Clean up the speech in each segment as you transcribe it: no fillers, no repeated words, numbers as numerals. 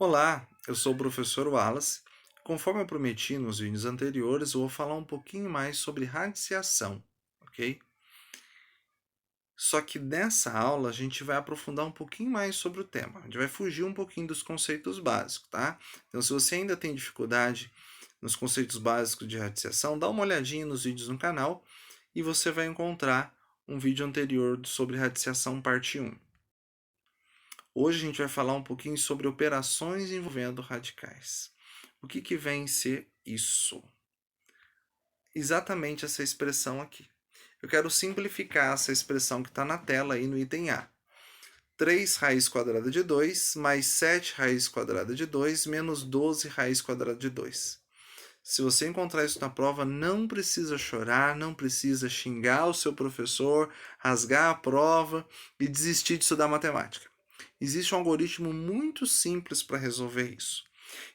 Olá, eu sou o professor Wallace. Conforme eu prometi nos vídeos anteriores, eu vou falar um pouquinho mais sobre radiciação, ok? Só que nessa aula a gente vai aprofundar um pouquinho mais sobre o tema. A gente vai fugir um pouquinho dos conceitos básicos, tá? Então, se você ainda tem dificuldade nos conceitos básicos de radiciação, dá uma olhadinha nos vídeos no canal e você vai encontrar um vídeo anterior sobre radiciação parte 1. Hoje a gente vai falar um pouquinho sobre operações envolvendo radicais. O que vem ser isso? Exatamente essa expressão aqui. Eu quero simplificar essa expressão que está na tela aí no item A. 3 raiz quadrada de 2 mais 7 raiz quadrada de 2 menos 12 raiz quadrada de 2. Se você encontrar isso na prova, não precisa chorar, não precisa xingar o seu professor, rasgar a prova e desistir de estudar matemática. Existe um algoritmo muito simples para resolver isso.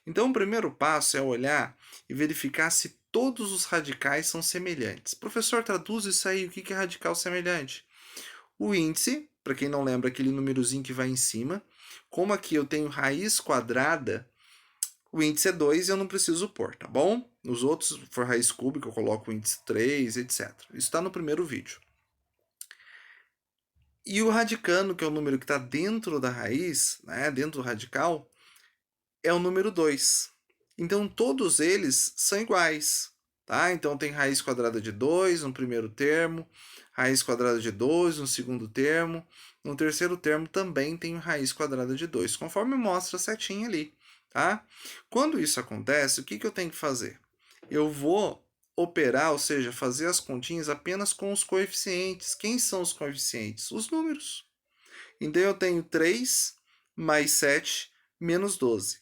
Então, o primeiro passo é olhar e verificar se todos os radicais são semelhantes. Professor, traduz isso aí, o que é radical semelhante? O índice, para quem não lembra, aquele númerozinho que vai em cima. Como aqui eu tenho raiz quadrada, o índice é 2 e eu não preciso pôr, tá bom? Nos outros, se for raiz cúbica, eu coloco o índice 3, etc. Isso está no primeiro vídeo. E o radicando, que é o número que está dentro da raiz, né, dentro do radical, é o número 2. Então, todos eles são iguais. Tá? Então, tem raiz quadrada de 2 no primeiro termo, raiz quadrada de 2 no segundo termo, no terceiro termo também tem raiz quadrada de 2, conforme mostra a setinha ali. Tá? Quando isso acontece, o que eu tenho que fazer? Eu vou operar, ou seja, fazer as continhas apenas com os coeficientes. Quem são os coeficientes? Os números. Então, eu tenho 3 mais 7 menos 12.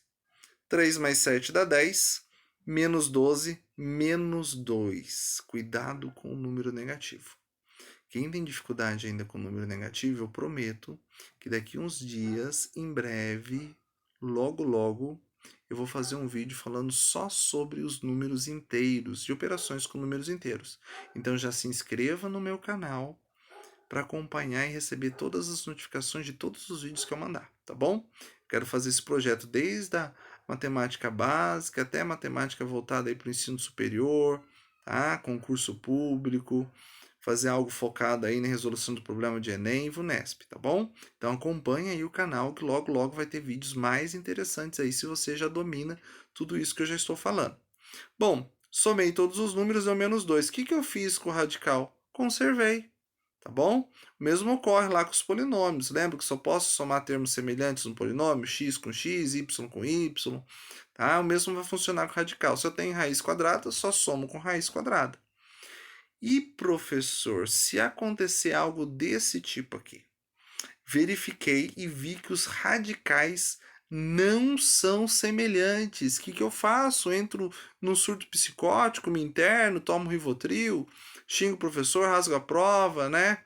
3 mais 7 dá 10, menos 12, menos 2. Cuidado com o número negativo. Quem tem dificuldade ainda com o número negativo, eu prometo que daqui uns dias, em breve, logo, eu vou fazer um vídeo falando só sobre os números inteiros e operações com números inteiros. Então já se inscreva no meu canal para acompanhar e receber todas as notificações de todos os vídeos que eu mandar, tá bom? Quero fazer esse projeto desde a matemática básica até a matemática voltada para o ensino superior, tá? Concurso público, fazer algo focado aí na resolução do problema de Enem e VUNESP, tá bom? Então acompanha aí o canal que logo vai ter vídeos mais interessantes aí se você já domina tudo isso que eu já estou falando. Bom, somei todos os números, deu menos 2. O que eu fiz com o radical? Conservei. Tá bom? O mesmo ocorre lá com os polinômios. Lembra que só posso somar termos semelhantes no polinômio? X com x, y com y. Tá? O mesmo vai funcionar com o radical. Se eu tenho raiz quadrada, só somo com raiz quadrada. E, professor, se acontecer algo desse tipo aqui? Verifiquei e vi que os radicais não são semelhantes. O que eu faço? Entro num surto psicótico, me interno, tomo Rivotril, xingo o professor, rasgo a prova, né?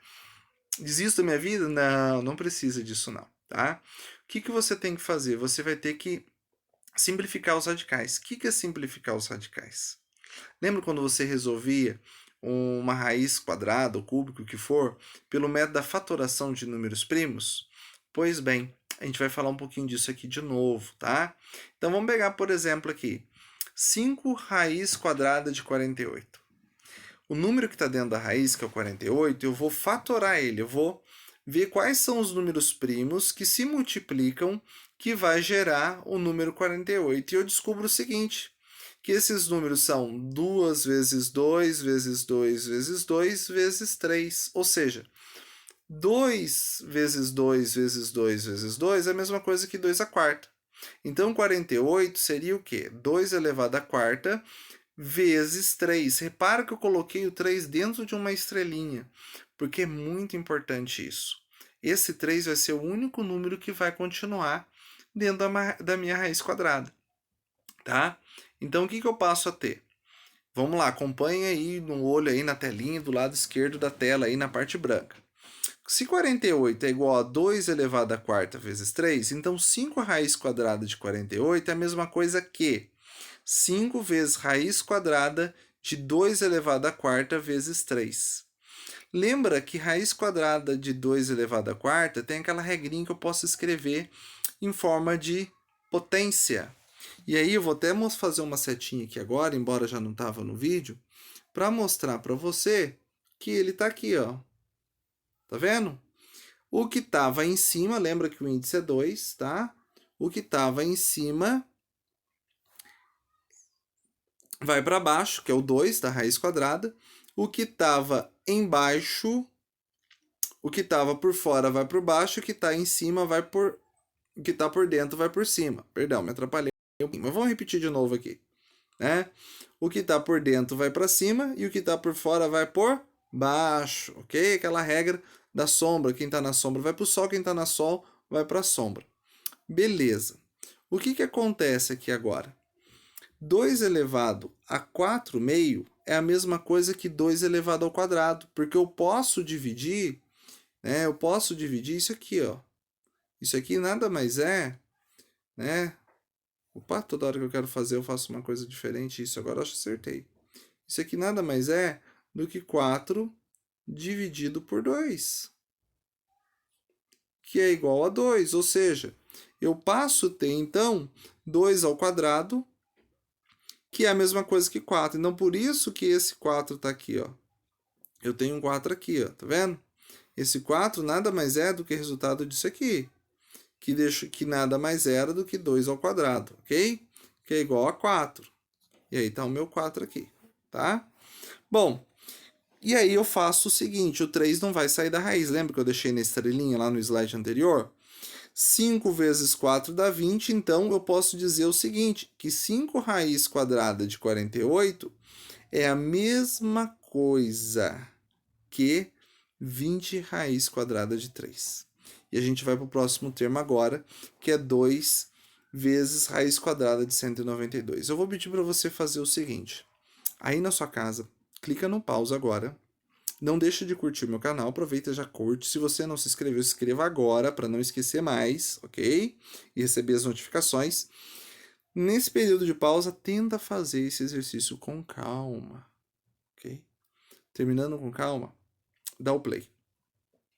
Desisto da minha vida? Não, não precisa disso não, tá? O que você tem que fazer? Você vai ter que simplificar os radicais. O que é simplificar os radicais? Lembra quando você resolvia uma raiz quadrada ou cúbica, o que for, pelo método da fatoração de números primos? Pois bem, a gente vai falar um pouquinho disso aqui de novo, tá? Então vamos pegar, por exemplo, aqui, 5 raiz quadrada de 48. O número que está dentro da raiz, que é o 48, eu vou fatorar ele, eu vou ver quais são os números primos que se multiplicam, que vai gerar o número 48. E eu descubro o seguinte, que esses números são 2 vezes 2 vezes 2 vezes 2 vezes 3. Ou seja, 2 vezes 2 vezes 2 vezes 2 é a mesma coisa que 2 à quarta. Então, 48 seria o quê? 2 elevado à quarta vezes 3. Repara que eu coloquei o 3 dentro de uma estrelinha, porque é muito importante isso. Esse 3 vai ser o único número que vai continuar dentro da minha raiz quadrada. Tá? Então, o que eu passo a ter? Vamos lá, acompanha aí no olho aí na telinha do lado esquerdo da tela aí na parte branca. Se 48 é igual a 2 elevado à quarta vezes 3, então 5 raiz quadrada de 48 é a mesma coisa que 5 vezes raiz quadrada de 2 elevado à quarta vezes 3. Lembra que raiz quadrada de 2 elevado à quarta tem aquela regrinha que eu posso escrever em forma de potência. E aí eu vou até fazer uma setinha aqui agora, embora já não estava no vídeo, para mostrar para você que ele está aqui, ó. Tá vendo? O que estava em cima, lembra que o índice é 2, tá? O que estava em cima vai para baixo, que é o 2 da raiz quadrada. O que estava embaixo, o que estava por fora vai por baixo, o que está em cima vai por... O que está por dentro vai por cima. Perdão, me atrapalhei um pouquinho, mas vamos repetir de novo aqui, né? O que está por dentro vai para cima e o que está por fora vai por baixo, ok? Aquela regra da sombra. Quem está na sombra vai para o sol, quem está na sol vai para a sombra. Beleza. O que acontece aqui agora? 2 elevado a 4 meio é a mesma coisa que 2 elevado ao quadrado, porque eu posso dividir, né? Eu posso dividir isso aqui, ó. Isso aqui nada mais é, né? Opa, toda hora que eu quero fazer eu faço uma coisa diferente. Isso agora eu acho que acertei. Isso aqui nada mais é do que 4 dividido por 2, que é igual a 2. Ou seja, eu passo a ter, então, 2 ao quadrado, que é a mesma coisa que 4. Então, por isso que esse 4 está aqui, ó. Eu tenho um 4 aqui, ó. Tá vendo? Esse 4 nada mais é do que resultado disso aqui, que nada mais era do que 2 ao quadrado, ok? Que é igual a 4. E aí está o meu 4 aqui, tá? Bom, e aí eu faço o seguinte, o 3 não vai sair da raiz. Lembra que eu deixei na estrelinha lá no slide anterior? 5 vezes 4 dá 20, então eu posso dizer o seguinte, que 5 raiz quadrada de 48 é a mesma coisa que 20 raiz quadrada de 3. E a gente vai para o próximo termo agora, que é 2 vezes raiz quadrada de 192. Eu vou pedir para você fazer o seguinte. Aí na sua casa, clica no pause agora. Não deixa de curtir o meu canal, aproveita e já curte. Se você não se inscreveu, se inscreva agora para não esquecer mais, ok? E receber as notificações. Nesse período de pausa, tenta fazer esse exercício com calma, ok? Terminando com calma, dá o play.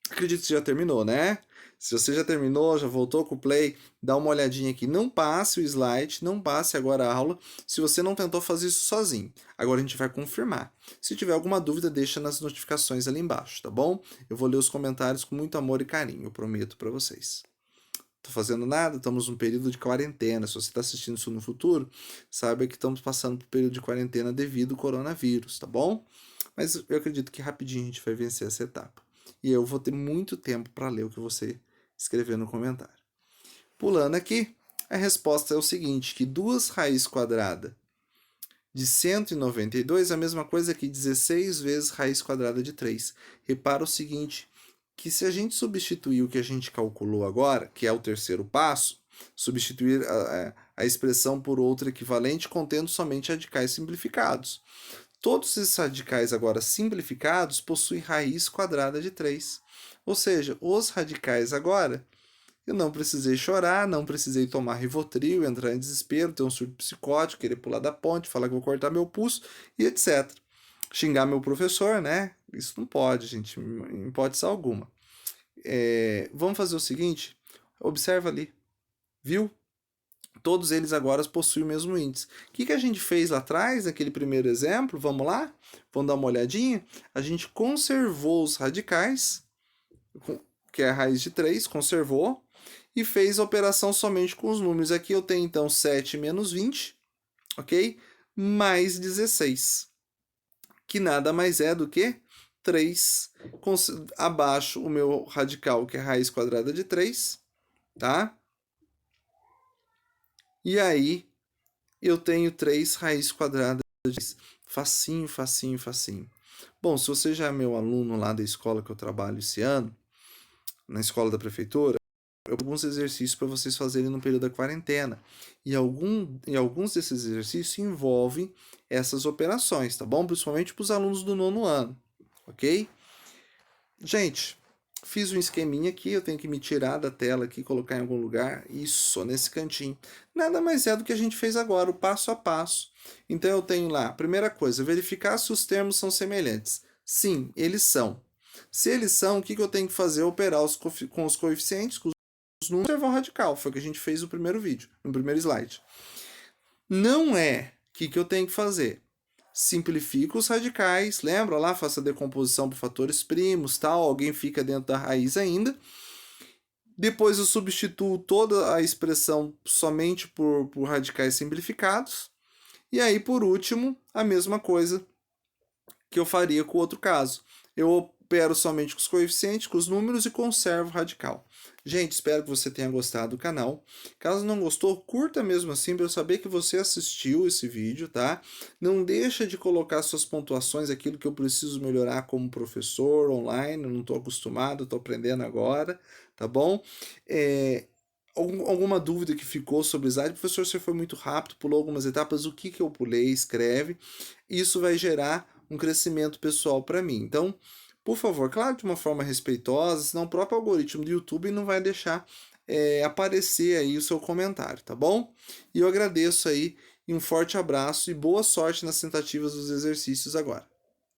Acredito que você já terminou, né? Se você já terminou, já voltou com o play, dá uma olhadinha aqui. Não passe o slide, não passe agora a aula, se você não tentou fazer isso sozinho. Agora a gente vai confirmar. Se tiver alguma dúvida, deixa nas notificações ali embaixo, tá bom? Eu vou ler os comentários com muito amor e carinho, eu prometo para vocês. Tô fazendo nada, estamos num período de quarentena. Se você está assistindo isso no futuro, saiba que estamos passando por um período de quarentena devido ao coronavírus, tá bom? Mas eu acredito que rapidinho a gente vai vencer essa etapa. E eu vou ter muito tempo para ler o que você escrever no comentário. Pulando aqui, a resposta é o seguinte, que 2 raiz quadrada de 192 é a mesma coisa que 16 vezes raiz quadrada de 3. Repara o seguinte, que se a gente substituir o que a gente calculou agora, que é o terceiro passo, substituir a expressão por outra equivalente contendo somente radicais simplificados. Todos esses radicais agora simplificados possuem raiz quadrada de 3. Ou seja, os radicais agora, eu não precisei chorar, não precisei tomar Rivotril, entrar em desespero, ter um surto psicótico, querer pular da ponte, falar que vou cortar meu pulso e etc. Xingar meu professor, né? Isso não pode, gente, em hipótese alguma. Vamos fazer o seguinte, observa ali, viu? Todos eles agora possuem o mesmo índice. O que a gente fez lá atrás, naquele primeiro exemplo? Vamos lá? Vamos dar uma olhadinha? A gente conservou os radicais, que é a raiz de 3, conservou, e fez a operação somente com os números. Aqui eu tenho, então, 7 menos 20, ok? Mais 16, que nada mais é do que 3. Abaixo o meu radical, que é a raiz quadrada de 3, tá? E aí, eu tenho 3 raiz quadrada de 3. Facinho, facinho, facinho. Bom, se você já é meu aluno lá da escola que eu trabalho esse ano, na escola da prefeitura, eu tenho alguns exercícios para vocês fazerem no período da quarentena. E alguns desses exercícios envolvem essas operações, tá bom? Principalmente para os alunos do 9º ano, ok? Gente, fiz um esqueminha aqui, eu tenho que me tirar da tela aqui, colocar em algum lugar, isso, nesse cantinho. Nada mais é do que a gente fez agora, o passo a passo. Então eu tenho lá, primeira coisa, verificar se os termos são semelhantes. Sim, eles são. Se eles são, o que eu tenho que fazer? Operar com os coeficientes, com os números e observar o radical. Foi o que a gente fez no primeiro vídeo, no primeiro slide. Não é o que eu tenho que fazer. Simplifico os radicais, lembra lá? Faço a decomposição por fatores primos, tal. Alguém fica dentro da raiz ainda. Depois eu substituo toda a expressão somente por radicais simplificados. E aí, por último, a mesma coisa que eu faria com o outro caso. Eu opero somente com os coeficientes, com os números e conservo o radical. Gente, espero que você tenha gostado do canal. Caso não gostou, curta mesmo assim para eu saber que você assistiu esse vídeo, tá? Não deixa de colocar suas pontuações, aquilo que eu preciso melhorar como professor online. Eu não estou acostumado, estou aprendendo agora, tá bom? Alguma dúvida que ficou sobre o slide? Professor, você foi muito rápido, pulou algumas etapas, o que eu pulei? Escreve. Isso vai gerar um crescimento pessoal para mim. Então, por favor, claro, de uma forma respeitosa, senão o próprio algoritmo do YouTube não vai deixar aparecer aí o seu comentário, tá bom? E eu agradeço aí, e um forte abraço e boa sorte nas tentativas dos exercícios agora.